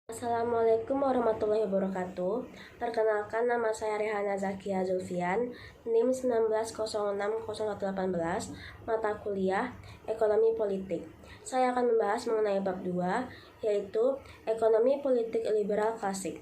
Assalamualaikum warahmatullahi wabarakatuh. Perkenalkan, nama saya Rehana Zakia Zulfian, NIM 19060118, mata kuliah Ekonomi Politik. Saya akan membahas mengenai bab 2, yaitu Ekonomi Politik Liberal Klasik.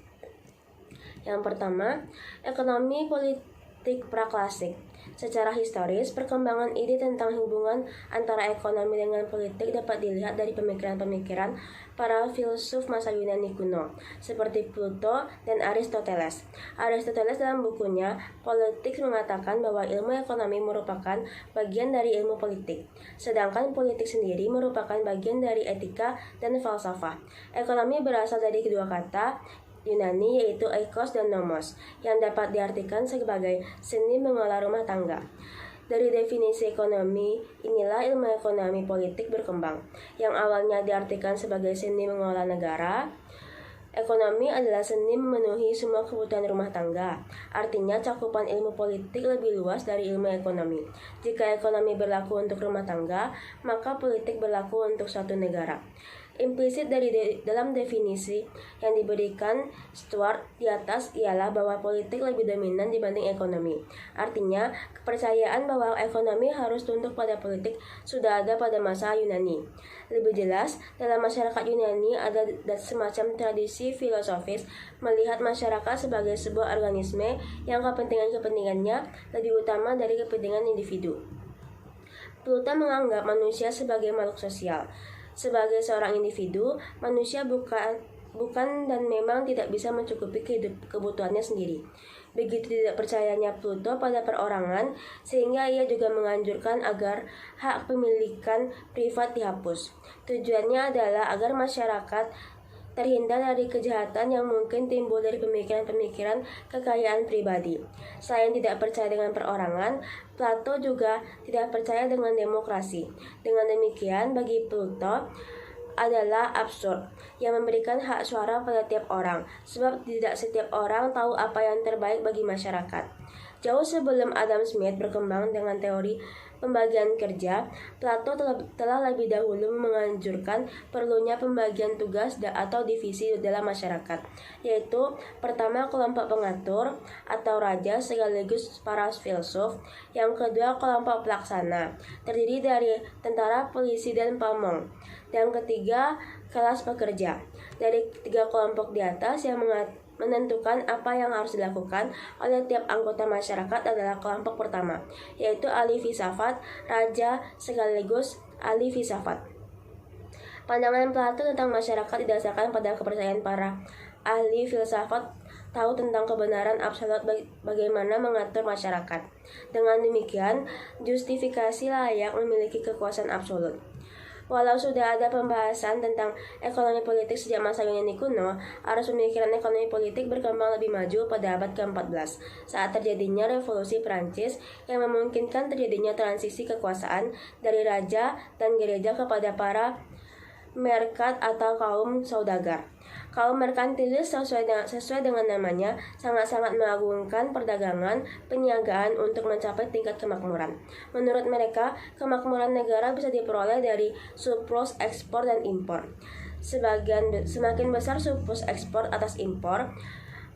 Yang pertama, Ekonomi Politik Praklasik. Secara historis, perkembangan ide tentang hubungan antara ekonomi dengan politik dapat dilihat dari pemikiran-pemikiran para filsuf masa Yunani kuno, seperti Plato dan Aristoteles. Aristoteles dalam bukunya Politics mengatakan bahwa ilmu ekonomi merupakan bagian dari ilmu politik, sedangkan politik sendiri merupakan bagian dari etika dan falsafah. Ekonomi berasal dari kedua kata Yunani, yaitu eikos dan nomos, yang dapat diartikan sebagai seni mengelola rumah tangga. Dari definisi ekonomi, inilah ilmu ekonomi politik berkembang, yang awalnya diartikan sebagai seni mengelola negara. Ekonomi adalah seni memenuhi semua kebutuhan rumah tangga. Artinya, cakupan ilmu politik lebih luas dari ilmu ekonomi. Jika ekonomi berlaku untuk rumah tangga, maka politik berlaku untuk suatu negara. Implisit dalam definisi yang diberikan Stuart di atas ialah bahwa politik lebih dominan dibanding ekonomi. Artinya, kepercayaan bahwa ekonomi harus tunduk pada politik sudah ada pada masa Yunani. Lebih jelas, dalam masyarakat Yunani ada semacam tradisi filosofis melihat masyarakat sebagai sebuah organisme yang kepentingannya lebih utama dari kepentingan individu. Plato menganggap manusia sebagai makhluk sosial. Sebagai seorang individu, manusia bukan dan memang tidak bisa mencukupi kebutuhannya sendiri. Begitu tidak percayanya Plato pada perorangan, sehingga ia juga menganjurkan agar hak pemilikan privat dihapus. Tujuannya adalah agar masyarakat terhindar dari kejahatan yang mungkin timbul dari pemikiran-pemikiran kekayaan pribadi. Selain tidak percaya dengan perorangan, Plato juga tidak percaya dengan demokrasi. Dengan demikian, bagi Plato adalah absurd yang memberikan hak suara pada tiap orang, sebab tidak setiap orang tahu apa yang terbaik bagi masyarakat. Jauh sebelum Adam Smith berkembang dengan teori pembagian kerja, Plato telah lebih dahulu menganjurkan perlunya pembagian tugas atau divisi dalam masyarakat, yaitu pertama kelompok pengatur atau raja sekaligus para filsuf, yang kedua kelompok pelaksana, terdiri dari tentara, polisi, dan pamong, dan ketiga kelas pekerja. Dari tiga kelompok di atas, yang menentukan apa yang harus dilakukan oleh tiap anggota masyarakat adalah kelompok pertama, yaitu ahli filsafat, raja sekaligus ahli filsafat. Pandangan Plato tentang masyarakat didasarkan pada kepercayaan para ahli filsafat tahu tentang kebenaran absolut bagaimana mengatur masyarakat. Dengan demikian, justifikasi layak memiliki kekuasaan absolut. Walau sudah ada pembahasan tentang ekonomi politik sejak masa Yunani kuno, arus pemikiran ekonomi politik berkembang lebih maju pada abad ke-14 saat terjadinya revolusi Prancis yang memungkinkan terjadinya transisi kekuasaan dari raja dan gereja kepada para merkat atau kaum saudagar. Kaum merkantilis sesuai dengan namanya sangat-sangat mengagungkan perdagangan, perniagaan untuk mencapai tingkat kemakmuran. Menurut mereka, kemakmuran negara bisa diperoleh dari surplus ekspor dan impor. Semakin besar surplus ekspor atas impor,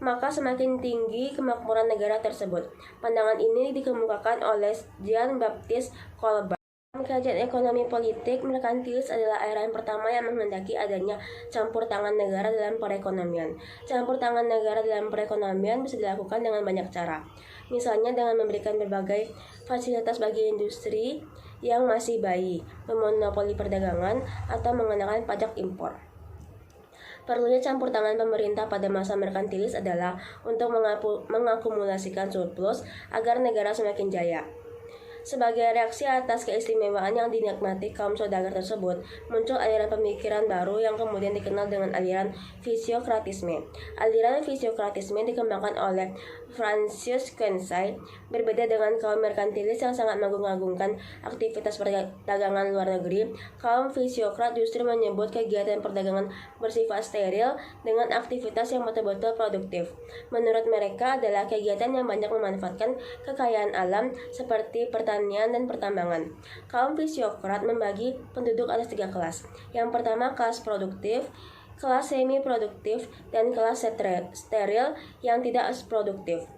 maka semakin tinggi kemakmuran negara tersebut. Pandangan ini dikemukakan oleh Jean-Baptiste Colbert. Kajian ekonomi politik, merkantilis adalah aliran pertama yang menghendaki adanya campur tangan negara dalam perekonomian. Campur tangan negara dalam perekonomian bisa dilakukan dengan banyak cara. Misalnya dengan memberikan berbagai fasilitas bagi industri yang masih bayi, memonopoli perdagangan, atau mengenakan pajak impor. Perlunya campur tangan pemerintah pada masa merkantilis adalah untuk mengakumulasikan surplus agar negara semakin jaya. Sebagai reaksi atas keistimewaan yang dinikmati kaum saudagar tersebut, muncul aliran pemikiran baru yang kemudian dikenal dengan aliran fisiokratisme. Aliran fisiokratisme dikembangkan oleh Francis Quensey. Berbeda dengan kaum merkantilis yang sangat mengagung-agungkan aktivitas perdagangan luar negeri, kaum fisiokrat justru menyebut kegiatan perdagangan bersifat steril dengan aktivitas yang betul-betul produktif. Menurut mereka adalah kegiatan yang banyak memanfaatkan kekayaan alam seperti pertanian dan pertambangan. Kaum fisiokrat membagi penduduk atas 3 kelas. Yang pertama, kelas produktif, kelas semi-produktif, dan kelas steril yang tidak produktif.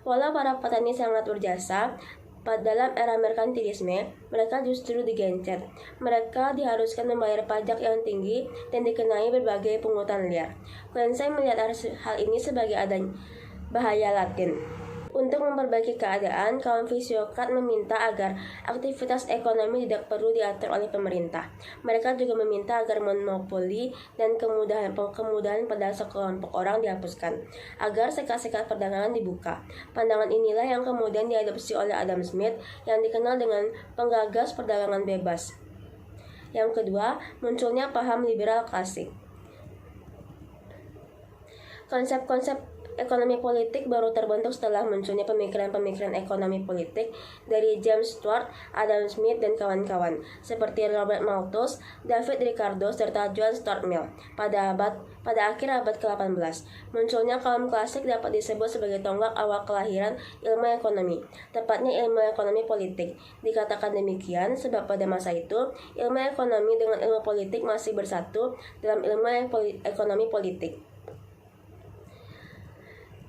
Walau para petani sangat berjasa, dalam era merkantilisme, mereka justru digencet. Mereka diharuskan membayar pajak yang tinggi dan dikenai berbagai pungutan liar. Lindsay melihat hal ini sebagai adanya bahaya latin. Untuk memperbaiki keadaan, kaum fisiokrat meminta agar aktivitas ekonomi tidak perlu diatur oleh pemerintah. Mereka juga meminta agar monopoli dan kemudahan pada sekelompok orang dihapuskan, agar sekat-sekat perdagangan dibuka. Pandangan inilah yang kemudian diadopsi oleh Adam Smith yang dikenal dengan penggagas perdagangan bebas. Yang kedua, munculnya paham liberal klasik. Konsep-konsep ekonomi politik baru terbentuk setelah munculnya pemikiran-pemikiran ekonomi politik dari James Stuart, Adam Smith, dan kawan-kawan, seperti Robert Malthus, David Ricardo, serta John Stuart Mill pada akhir abad ke-18. Munculnya kaum klasik dapat disebut sebagai tonggak awal kelahiran ilmu ekonomi, tepatnya ilmu ekonomi politik. Dikatakan demikian sebab pada masa itu, ilmu ekonomi dengan ilmu politik masih bersatu dalam ilmu ekonomi politik.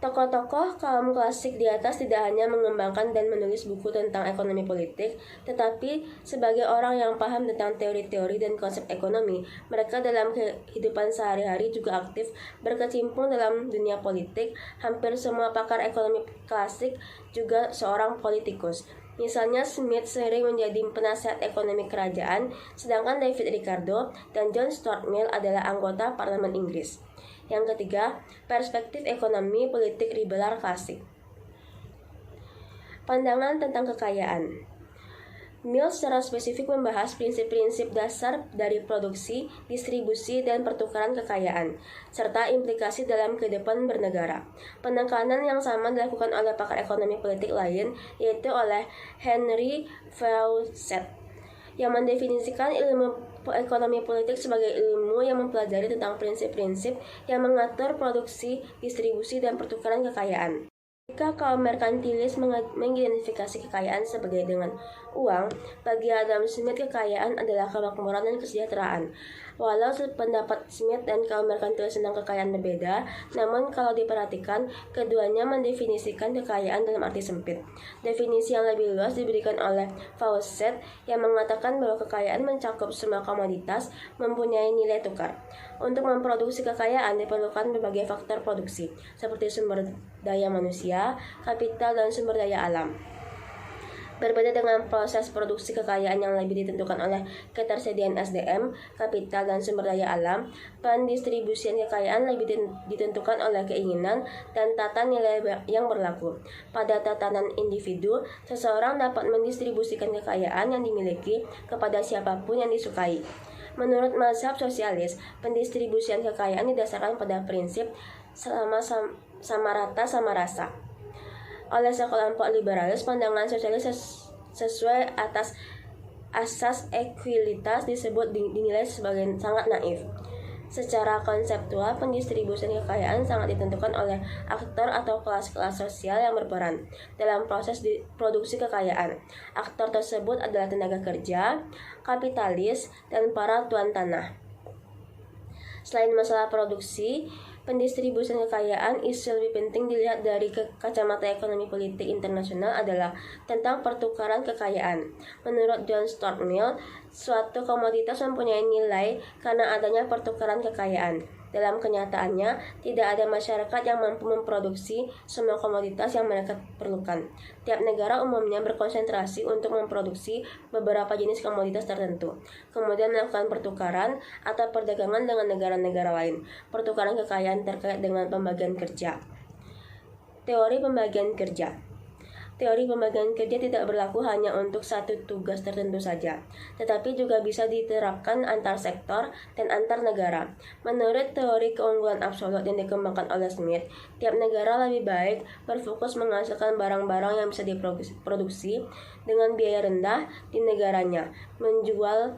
Tokoh-tokoh kaum klasik di atas tidak hanya mengembangkan dan menulis buku tentang ekonomi politik, tetapi sebagai orang yang paham tentang teori-teori dan konsep ekonomi, mereka dalam kehidupan sehari-hari juga aktif berkecimpung dalam dunia politik. Hampir semua pakar ekonomi klasik juga seorang politikus. Misalnya Smith sering menjadi penasihat ekonomi kerajaan, sedangkan David Ricardo dan John Stuart Mill adalah anggota parlemen Inggris. Yang ketiga, perspektif ekonomi politik liberal klasik. Pandangan tentang kekayaan. Mill secara spesifik membahas prinsip-prinsip dasar dari produksi, distribusi, dan pertukaran kekayaan, serta implikasi dalam kehidupan bernegara. Penekanan yang sama dilakukan oleh pakar ekonomi politik lain, yaitu oleh Henry Fawcett, yang mendefinisikan ilmu ekonomi politik sebagai ilmu yang mempelajari tentang prinsip-prinsip yang mengatur produksi, distribusi, dan pertukaran kekayaan. Jika kaum merkantilis mengidentifikasi kekayaan sebagai dengan uang, bagi Adam Smith kekayaan adalah kemakmuran dan kesejahteraan. Walau pendapat Smith dan kaum merkantilis tentang kekayaan berbeda, namun kalau diperhatikan, keduanya mendefinisikan kekayaan dalam arti sempit. Definisi yang lebih luas diberikan oleh Fawcett yang mengatakan bahwa kekayaan mencakup semua komoditas mempunyai nilai tukar. Untuk memproduksi kekayaan diperlukan berbagai faktor produksi, seperti sumber daya manusia, kapital, dan sumber daya alam. Berbeda dengan proses produksi kekayaan yang lebih ditentukan oleh ketersediaan SDM, kapital, dan sumber daya alam, pendistribusian kekayaan lebih ditentukan oleh keinginan dan tata nilai yang berlaku. Pada tatanan individu, seseorang dapat mendistribusikan kekayaan yang dimiliki kepada siapapun yang disukai. Menurut mazhab sosialis, pendistribusian kekayaan didasarkan pada prinsip sama rata sama rasa. Oleh sekelompok liberalis, pandangan sosialis sesuai atas asas ekualitas dinilai sebagai sangat naif. Secara konseptual, pendistribusian kekayaan sangat ditentukan oleh aktor atau kelas-kelas sosial yang berperan dalam proses produksi kekayaan. Aktor tersebut adalah tenaga kerja, kapitalis, dan para tuan tanah. Selain masalah produksi, pendistribusian kekayaan, isu lebih penting dilihat dari kacamata ekonomi politik internasional adalah tentang pertukaran kekayaan. Menurut John Stuart Mill, suatu komoditas mempunyai nilai karena adanya pertukaran kekayaan. Dalam kenyataannya, tidak ada masyarakat yang mampu memproduksi semua komoditas yang mereka perlukan. Tiap negara umumnya berkonsentrasi untuk memproduksi beberapa jenis komoditas tertentu, kemudian melakukan pertukaran atau perdagangan dengan negara-negara lain. Pertukaran kekayaan terkait dengan pembagian kerja. Teori pembagian kerja. Teori pembagian kerja tidak berlaku hanya untuk satu tugas tertentu saja, tetapi juga bisa diterapkan antar sektor dan antar negara. Menurut teori keunggulan absolut yang dikembangkan oleh Smith, tiap negara lebih baik berfokus menghasilkan barang-barang yang bisa diproduksi dengan biaya rendah di negaranya, menjual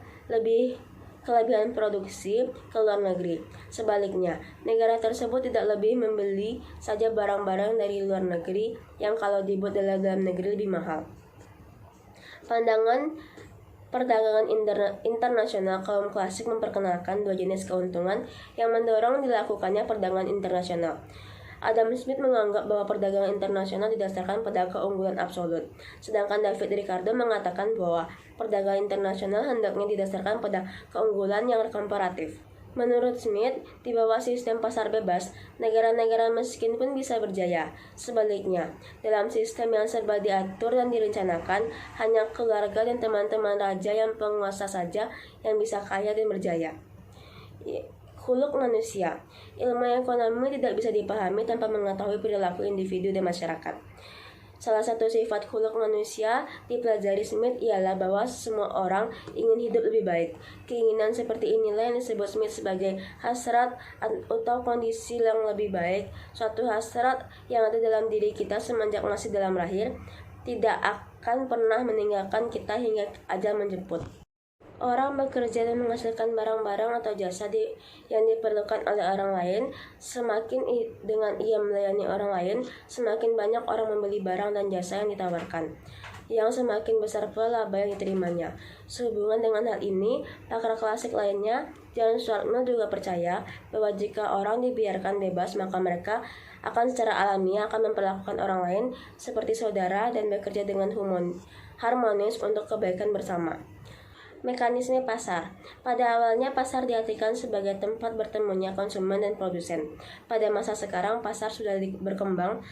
kelebihan produksi ke luar negeri. Sebaliknya, negara tersebut tidak lebih membeli saja barang-barang dari luar negeri yang kalau dibuat dalam negeri lebih mahal. perdagangan internasional kaum klasik memperkenalkan dua jenis keuntungan yang mendorong dilakukannya perdagangan internasional. Adam Smith menganggap bahwa perdagangan internasional didasarkan pada keunggulan absolut, sedangkan David Ricardo mengatakan bahwa perdagangan internasional hendaknya didasarkan pada keunggulan yang komparatif. Menurut Smith, di bawah sistem pasar bebas, negara-negara miskin pun bisa berjaya. Sebaliknya, dalam sistem yang serba diatur dan direncanakan, hanya keluarga dan teman-teman raja yang penguasa saja yang bisa kaya dan berjaya. Khuluk manusia. Ilmu ekonomi tidak bisa dipahami tanpa mengetahui perilaku individu dan masyarakat. Salah satu sifat khuluk manusia dipelajari Smith ialah bahwa semua orang ingin hidup lebih baik. Keinginan seperti inilah yang disebut Smith sebagai hasrat atau kondisi yang lebih baik. Suatu hasrat yang ada dalam diri kita semenjak masih dalam rahim tidak akan pernah meninggalkan kita hingga ajal menjemput. Orang bekerja dan menghasilkan barang-barang atau jasa yang diperlukan oleh orang lain. Semakin dengan ia melayani orang lain, semakin banyak orang membeli barang dan jasa yang ditawarkan, yang semakin besar pula laba yang diterimanya. Sehubungan dengan hal ini, pakar klasik lainnya, John Stuart Mill, juga percaya bahwa jika orang dibiarkan bebas, maka mereka akan secara alamiah akan memperlakukan orang lain seperti saudara dan bekerja dengan harmonis untuk kebaikan bersama. Mekanisme pasar. Pada awalnya pasar diartikan sebagai tempat bertemunya konsumen dan produsen. Pada masa sekarang pasar sudah berkembang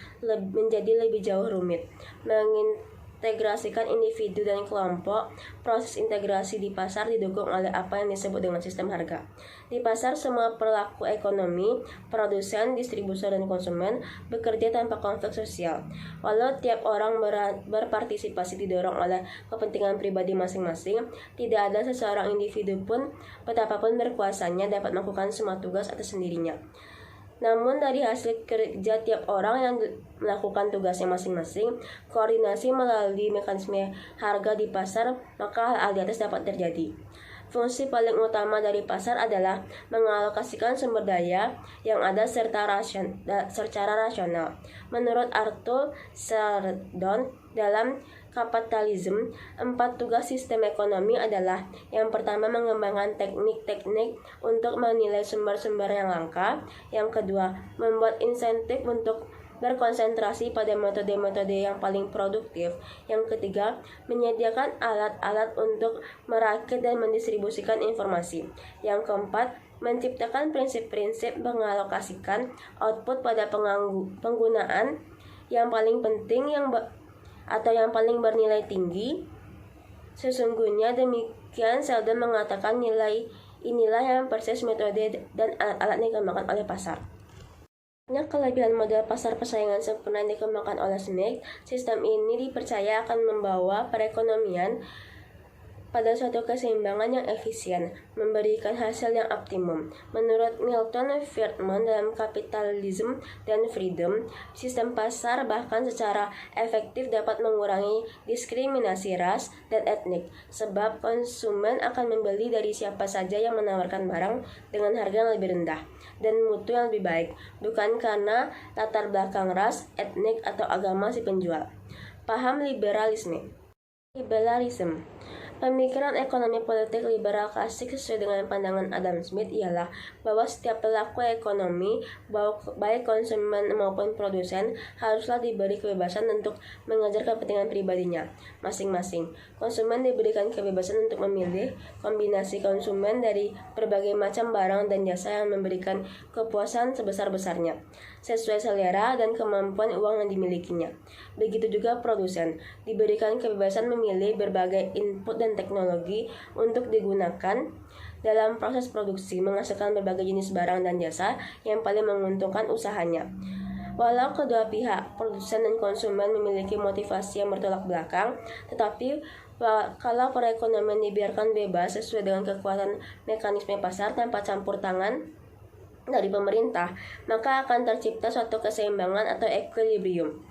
menjadi lebih jauh rumit. Mengintegrasikan individu dan kelompok. Proses integrasi di pasar didukung oleh apa yang disebut dengan sistem harga. Di pasar semua pelaku ekonomi, produsen, distributor, dan konsumen bekerja tanpa konflik sosial. Walau tiap orang berpartisipasi didorong oleh kepentingan pribadi masing-masing, tidak ada seseorang individu pun, betapapun berkuasanya, dapat melakukan semua tugas atas sendirinya. Namun dari hasil kerja tiap orang yang melakukan tugasnya masing-masing, koordinasi melalui mekanisme harga di pasar, maka hal di atas dapat terjadi. Fungsi paling utama dari pasar adalah mengalokasikan sumber daya yang ada secara rasional. Menurut Arthur Sheridan, dalam Kapitalisme, 4 tugas sistem ekonomi adalah: yang pertama, mengembangkan teknik-teknik untuk menilai sumber-sumber yang langka; yang kedua, membuat insentif untuk berkonsentrasi pada metode-metode yang paling produktif; yang ketiga, menyediakan alat-alat untuk merakit dan mendistribusikan informasi; yang keempat, menciptakan prinsip-prinsip mengalokasikan output pada penggunaan yang paling penting atau yang paling bernilai tinggi. Sesungguhnya demikian, Sheldon mengatakan inilah yang persis metode dan alat-alat yang dikembangkan oleh pasar. Banyak kelebihan model pasar persaingan sempurna yang dikembangkan oleh Smith. Sistem ini dipercaya akan membawa perekonomian pada suatu keseimbangan yang efisien, memberikan hasil yang optimum. Menurut Milton Friedman dalam Capitalism dan Freedom, sistem pasar bahkan secara efektif dapat mengurangi diskriminasi ras dan etnik, sebab konsumen akan membeli dari siapa saja yang menawarkan barang dengan harga yang lebih rendah dan mutu yang lebih baik, bukan karena latar belakang ras, etnik, atau agama si penjual. Paham liberalisme. Pemikiran ekonomi politik liberal klasik sesuai dengan pandangan Adam Smith ialah bahwa setiap pelaku ekonomi, baik konsumen maupun produsen, haruslah diberi kebebasan untuk mengejar kepentingan pribadinya masing-masing. Konsumen diberikan kebebasan untuk memilih kombinasi konsumen dari berbagai macam barang dan jasa yang memberikan kepuasan sebesar-besarnya, sesuai selera dan kemampuan uang yang dimilikinya. Begitu juga produsen diberikan kebebasan memilih berbagai input dan teknologi untuk digunakan dalam proses produksi, menghasilkan berbagai jenis barang dan jasa yang paling menguntungkan usahanya. Walau kedua pihak, produsen dan konsumen, memiliki motivasi yang bertolak belakang, tetapi kalau perekonomian dibiarkan bebas sesuai dengan kekuatan mekanisme pasar tanpa campur tangan dari pemerintah, maka akan tercipta suatu keseimbangan atau equilibrium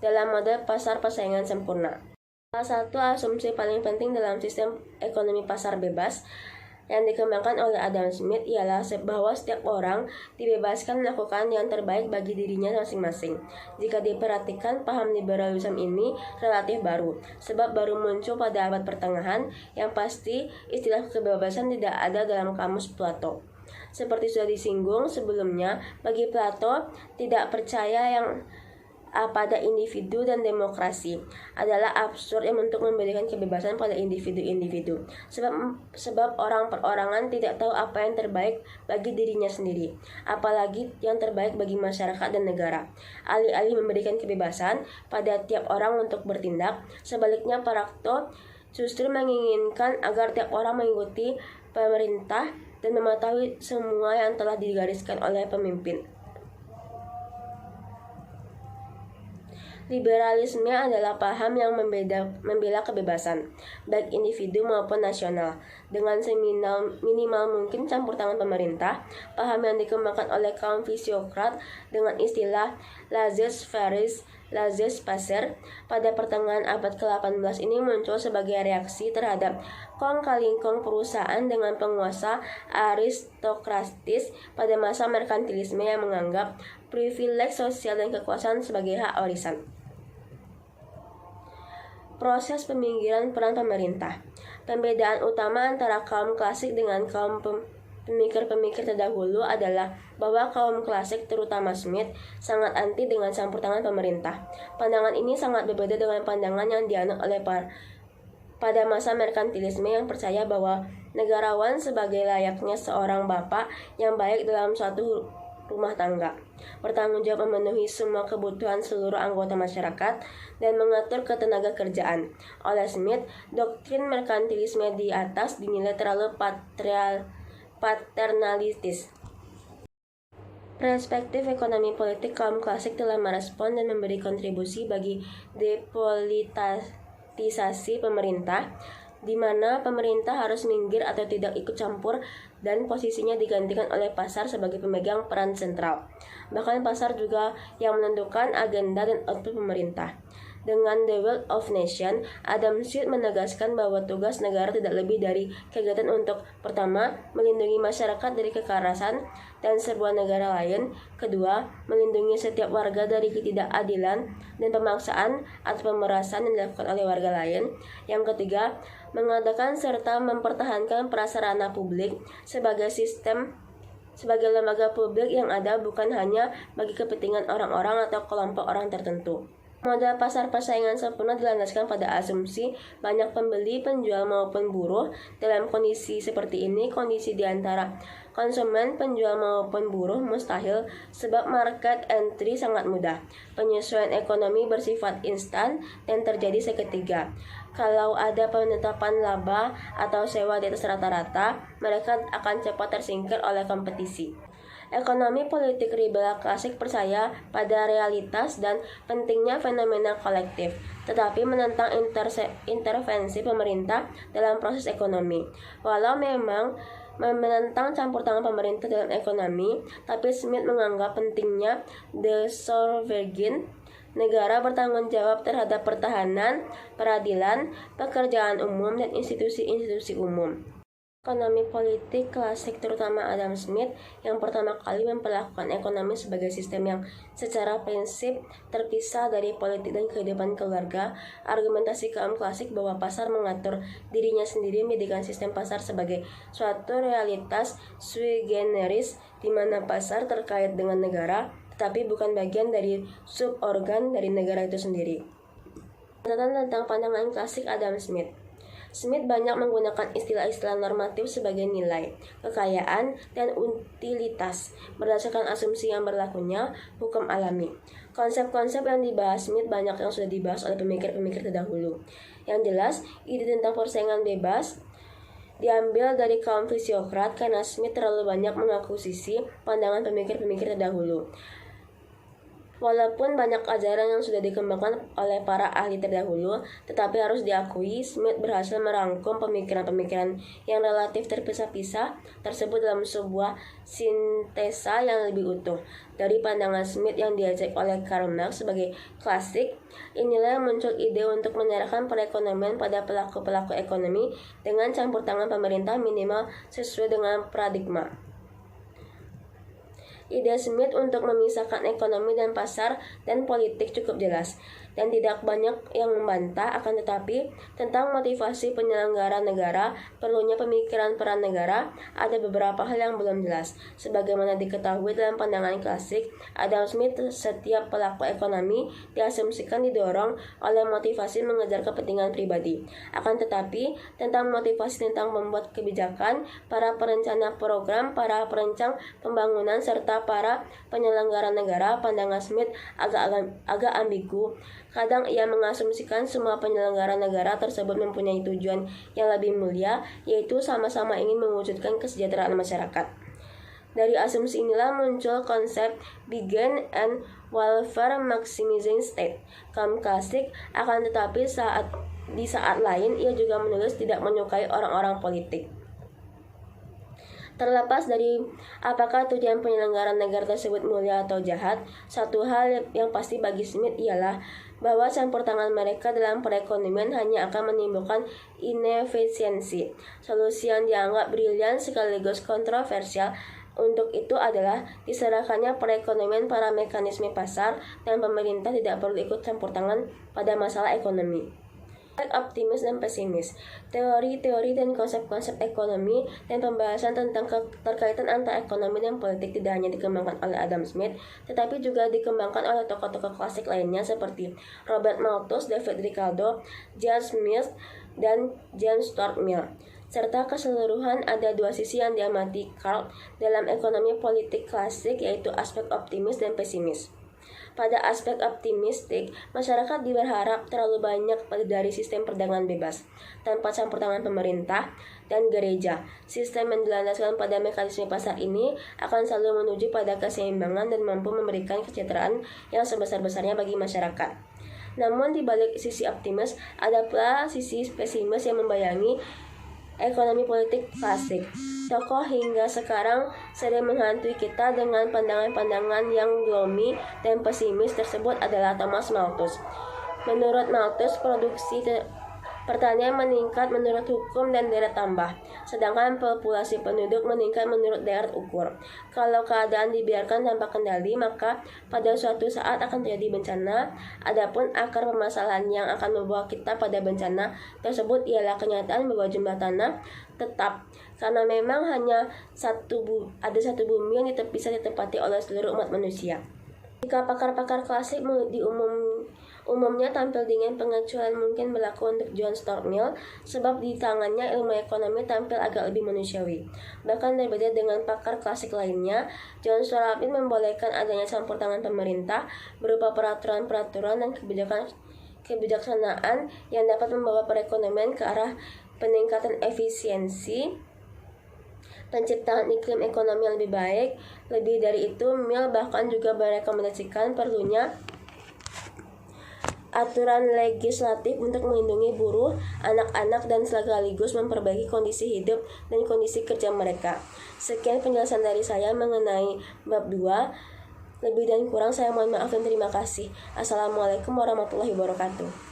dalam model pasar persaingan sempurna. Salah satu asumsi paling penting dalam sistem ekonomi pasar bebas yang dikembangkan oleh Adam Smith ialah bahwa setiap orang dibebaskan melakukan yang terbaik bagi dirinya masing-masing. Jika diperhatikan, paham liberalisme ini relatif baru, sebab baru muncul pada abad pertengahan. Yang pasti, istilah kebebasan tidak ada dalam kamus Plato. Seperti sudah disinggung sebelumnya, bagi Plato, tidak percaya yang pada individu dan demokrasi adalah absurd yang untuk memberikan kebebasan pada individu-individu, sebab orang perorangan tidak tahu apa yang terbaik bagi dirinya sendiri, apalagi yang terbaik bagi masyarakat dan negara. Alih-alih memberikan kebebasan pada tiap orang untuk bertindak, sebaliknya Plato justru menginginkan agar tiap orang mengikuti pemerintah dan mematuhi semua yang telah digariskan oleh pemimpin. Liberalisme adalah paham yang membela kebebasan, baik individu maupun nasional, dengan minimal mungkin campur tangan pemerintah. Paham yang dikembangkan oleh kaum fisiokrat dengan istilah laissez-faire, laissez-passer pada pertengahan abad ke-18 ini muncul sebagai reaksi terhadap kong-kali-kong perusahaan dengan penguasa aristokratis pada masa merkantilisme yang menganggap privilege sosial dan kekuasaan sebagai hak warisan. Proses peminggiran peran pemerintah. Pembedaan utama antara kaum klasik dengan kaum pemikir-pemikir terdahulu adalah bahwa kaum klasik, terutama Smith, sangat anti dengan campur tangan pemerintah. Pandangan ini sangat berbeda dengan pandangan yang dianut oleh pada masa merkantilisme yang percaya bahwa negarawan sebagai layaknya seorang bapak yang baik dalam suatu rumah tangga, bertanggung jawab memenuhi semua kebutuhan seluruh anggota masyarakat dan mengatur ketenaga kerjaan. Oleh Smith, doktrin merkantilisme di atas dinilai terlalu paternalistis. Perspektif ekonomi politik kaum klasik telah merespon dan memberi kontribusi bagi depolitisasi pemerintah, di mana pemerintah harus minggir atau tidak ikut campur dan posisinya digantikan oleh pasar sebagai pemegang peran sentral. Bahkan pasar juga yang menentukan agenda dan output pemerintah. Dengan The Wealth of Nations, Adam Smith menegaskan bahwa tugas negara tidak lebih dari kegiatan untuk, pertama, melindungi masyarakat dari kekerasan dan sebuah negara lain, kedua, melindungi setiap warga dari ketidakadilan dan pemaksaan atau pemerasan yang dilakukan oleh warga lain, yang ketiga, mengadakan serta mempertahankan prasarana publik sebagai lembaga publik yang ada bukan hanya bagi kepentingan orang-orang atau kelompok orang tertentu. Model pasar persaingan sempurna dilandaskan pada asumsi banyak pembeli, penjual maupun buruh. Dalam kondisi seperti ini, kondisi di antara konsumen, penjual maupun buruh mustahil, sebab market entry sangat mudah. Penyesuaian ekonomi bersifat instan dan terjadi seketika. Kalau ada penetapan laba atau sewa di atas rata-rata, mereka akan cepat tersingkir oleh kompetisi. Ekonomi politik liberal klasik percaya pada realitas dan pentingnya fenomena kolektif, tetapi menentang intervensi pemerintah dalam proses ekonomi. Walau memang menentang campur tangan pemerintah dalam ekonomi, tapi Smith menganggap pentingnya the sovereign negara bertanggung jawab terhadap pertahanan, peradilan, pekerjaan umum, dan institusi-institusi umum. Ekonomi politik klasik, terutama Adam Smith, yang pertama kali memperlakukan ekonomi sebagai sistem yang secara prinsip terpisah dari politik dan kehidupan keluarga. Argumentasi kaum klasik bahwa pasar mengatur dirinya sendiri menjadikan sistem pasar sebagai suatu realitas sui generis, di mana pasar terkait dengan negara, tetapi bukan bagian dari suborgan dari negara itu sendiri. Catatan tentang pandangan klasik Adam Smith. Smith banyak menggunakan istilah-istilah normatif sebagai nilai, kekayaan, dan utilitas berdasarkan asumsi yang berlakunya hukum alami. Konsep-konsep yang dibahas Smith banyak yang sudah dibahas oleh pemikir-pemikir terdahulu. Yang jelas, ide tentang persaingan bebas diambil dari kaum fisiokrat karena Smith terlalu banyak mengakuisisi pandangan pemikir-pemikir terdahulu. Walaupun banyak ajaran yang sudah dikembangkan oleh para ahli terdahulu, tetapi harus diakui Smith berhasil merangkum pemikiran-pemikiran yang relatif terpisah-pisah tersebut dalam sebuah sintesa yang lebih utuh. Dari pandangan Smith yang diajak oleh Karl Marx sebagai klasik, inilah yang muncul ide untuk menyerahkan perekonomian pada pelaku-pelaku ekonomi dengan campur tangan pemerintah minimal sesuai dengan paradigma. Ide Smith untuk memisahkan ekonomi dan pasar dan politik cukup jelas, dan tidak banyak yang membantah. Akan tetapi, tentang motivasi penyelenggara negara, perlunya pemikiran peran negara, ada beberapa hal yang belum jelas. Sebagaimana diketahui dalam pandangan klasik, Adam Smith, setiap pelaku ekonomi diasumsikan didorong oleh motivasi mengejar kepentingan pribadi. Akan tetapi, tentang motivasi tentang membuat kebijakan, para perencana program, para perancang pembangunan, serta para penyelenggara negara, pandangan Smith agak ambigu. Kadang ia mengasumsikan semua penyelenggara negara tersebut mempunyai tujuan yang lebih mulia, yaitu sama-sama ingin mewujudkan kesejahteraan masyarakat. Dari asumsi inilah muncul konsep Begin and Welfare Maximizing State, kaum klasik. Akan tetapi di saat lain ia juga menulis tidak menyukai orang-orang politik. Terlepas dari apakah tujuan penyelenggara negara tersebut mulia atau jahat, satu hal yang pasti bagi Smith ialah bahwa campur tangan mereka dalam perekonomian hanya akan menimbulkan inefisiensi. Solusi yang dianggap brilian sekaligus kontroversial untuk itu adalah diserahkannya perekonomian pada mekanisme pasar, dan pemerintah tidak perlu ikut campur tangan pada masalah ekonomi. Optimis dan pesimis, teori-teori dan konsep-konsep ekonomi dan pembahasan tentang keterkaitan antara ekonomi dan politik tidak hanya dikembangkan oleh Adam Smith, tetapi juga dikembangkan oleh tokoh-tokoh klasik lainnya seperti Robert Malthus, David Ricardo, John Smith, dan John Stuart Mill. Serta keseluruhan ada dua sisi yang diamati Karl dalam ekonomi politik klasik, yaitu aspek optimis dan pesimis. Pada aspek optimistik, masyarakat berharap terlalu banyak dari sistem perdagangan bebas, tanpa campur tangan pemerintah dan gereja. Sistem yang dilandaskan pada mekanisme pasar ini akan selalu menuju pada keseimbangan dan mampu memberikan kesejahteraan yang sebesar-besarnya bagi masyarakat. Namun di balik sisi optimis, ada pula sisi pesimis yang membayangi ekonomi politik klasik. Tokoh hingga sekarang sering menghantui kita dengan pandangan-pandangan yang gloomy dan pesimis tersebut adalah Thomas Malthus. Menurut Malthus, produksi pertanian meningkat menurut hukum dan deret tambah, sedangkan populasi penduduk meningkat menurut deret ukur. Kalau keadaan dibiarkan tanpa kendali, maka pada suatu saat akan terjadi bencana. Adapun akar permasalahan yang akan membawa kita pada bencana tersebut ialah kenyataan bahwa jumlah tanah tetap, karena memang hanya ada satu bumi yang bisa ditempati oleh seluruh umat manusia. Jika pakar-pakar klasik umumnya tampil dingin, pengecualian mungkin berlaku untuk John Stuart Mill, sebab di tangannya ilmu ekonomi tampil agak lebih manusiawi. Bahkan berbeda dengan pakar klasik lainnya, John Stuart Mill membolehkan adanya campur tangan pemerintah berupa peraturan-peraturan dan kebijaksanaan yang dapat membawa perekonomian ke arah peningkatan efisiensi, penciptaan iklim ekonomi yang lebih baik. Lebih dari itu, Mill bahkan juga merekomendasikan perlunya aturan legislatif untuk melindungi buruh, anak-anak, dan sekaligus memperbaiki kondisi hidup dan kondisi kerja mereka. Sekian penjelasan dari saya mengenai bab 2. Lebih dan kurang saya mohon maaf dan terima kasih. Assalamualaikum warahmatullahi wabarakatuh.